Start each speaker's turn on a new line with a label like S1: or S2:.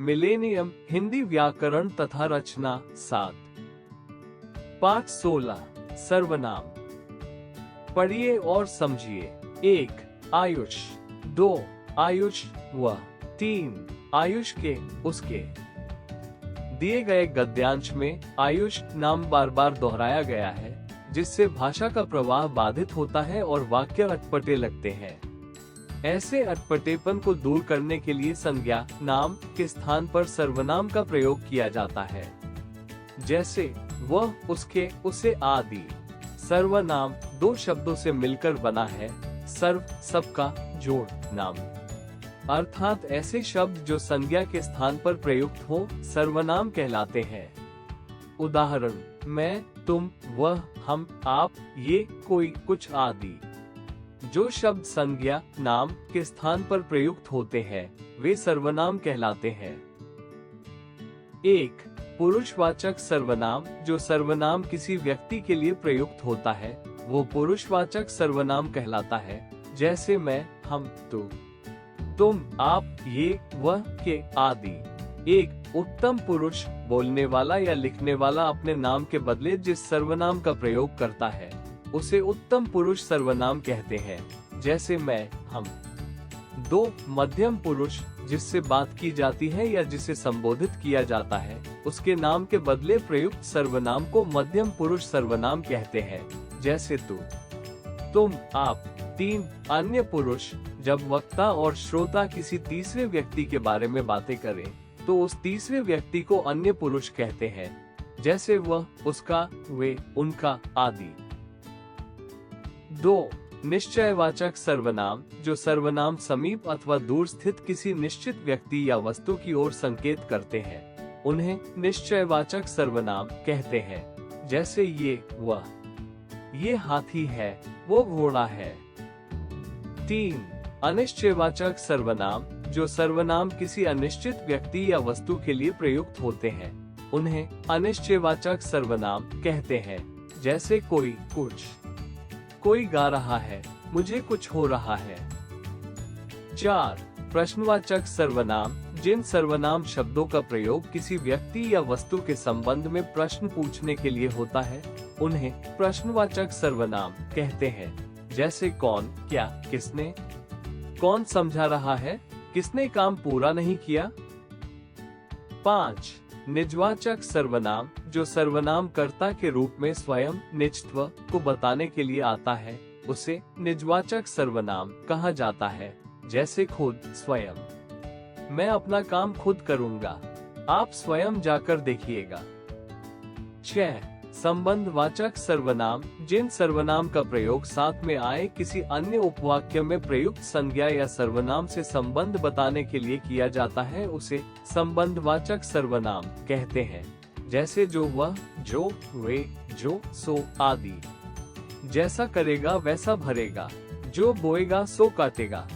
S1: Millennium, Hindi व्याकरण तथा रचना 7। पाठ 16, सर्वनाम। पढ़िए और समझिए। 1. आयुष। 2. आयुष व। 3. आयुष के, उसके। दिए गए गद्यांश में आयुष नाम बार बार दोहराया गया है, जिससे भाषा का प्रवाह बाधित होता है और वाक्य अटपटे लगते हैं। ऐसे अटपटेपन को दूर करने के लिए संज्ञा नाम के स्थान पर सर्वनाम का प्रयोग किया जाता है, जैसे वह, उसके, उसे आदि। सर्वनाम दो शब्दों से मिलकर बना है, सर्व सबका जोड़ नाम, अर्थात ऐसे शब्द जो संज्ञा के स्थान पर प्रयुक्त हो सर्वनाम कहलाते हैं। उदाहरण, मैं, तुम, वह, हम, आप, ये, कोई, कुछ आदि। जो शब्द संज्ञा नाम के स्थान पर प्रयुक्त होते हैं वे सर्वनाम कहलाते हैं। 1. पुरुषवाचक सर्वनाम। जो सर्वनाम किसी व्यक्ति के लिए प्रयुक्त होता है वो पुरुषवाचक सर्वनाम कहलाता है, जैसे मैं, हम, तू, तुम, आप, ये, वह, के आदि। एक उत्तम पुरुष बोलने वाला या लिखने वाला अपने नाम के बदले जिस सर्वनाम का प्रयोग करता है उसे उत्तम पुरुष सर्वनाम कहते हैं, जैसे मैं, हम। 2. मध्यम पुरुष जिससे बात की जाती है या जिसे संबोधित किया जाता है उसके नाम के बदले प्रयुक्त सर्वनाम को मध्यम पुरुष सर्वनाम कहते हैं, जैसे तू, तुम, आप। 3. अन्य पुरुष। जब वक्ता और श्रोता किसी तीसरे व्यक्ति के बारे में बातें करें तो उस तीसरे व्यक्ति को अन्य पुरुष कहते हैं, जैसे वह, उसका, वे, उनका आदि। 2. निश्चयवाचक सर्वनाम। जो सर्वनाम समीप अथवा दूर स्थित किसी निश्चित व्यक्ति या वस्तु की ओर संकेत करते हैं उन्हें निश्चयवाचक सर्वनाम कहते हैं, जैसे ये, वह, ये हाथी है, वो घोड़ा है। 3. अनिश्चयवाचक सर्वनाम। जो सर्वनाम किसी अनिश्चित व्यक्ति या वस्तु के लिए प्रयुक्त होते हैं उन्हें अनिश्चयवाचक सर्वनाम कहते हैं, जैसे कोई, कुछ, कोई गा रहा है, मुझे कुछ हो रहा है। 4. प्रश्नवाचक सर्वनाम। जिन सर्वनाम शब्दों का प्रयोग किसी व्यक्ति या वस्तु के संबंध में प्रश्न पूछने के लिए होता है उन्हें प्रश्नवाचक सर्वनाम कहते हैं, जैसे कौन, क्या, किसने। कौन समझा रहा है, किसने काम पूरा नहीं किया। 5. निजवाचक सर्वनाम। जो सर्वनाम कर्ता के रूप में स्वयं निजत्व को बताने के लिए आता है उसे निजवाचक सर्वनाम कहा जाता है, जैसे खुद, स्वयं। मैं अपना काम खुद करूंगा, आप स्वयं जाकर देखिएगा। 6. संबंधवाचक सर्वनाम। जिन सर्वनाम का प्रयोग साथ में आए किसी अन्य उपवाक्य में प्रयुक्त संज्ञा या सर्वनाम से संबंध बताने के लिए किया जाता है उसे संबंधवाचक सर्वनाम कहते हैं, जैसे जो, वह, जो, वे, जो, सो आदि। जैसा करेगा वैसा भरेगा, जो बोएगा सो काटेगा।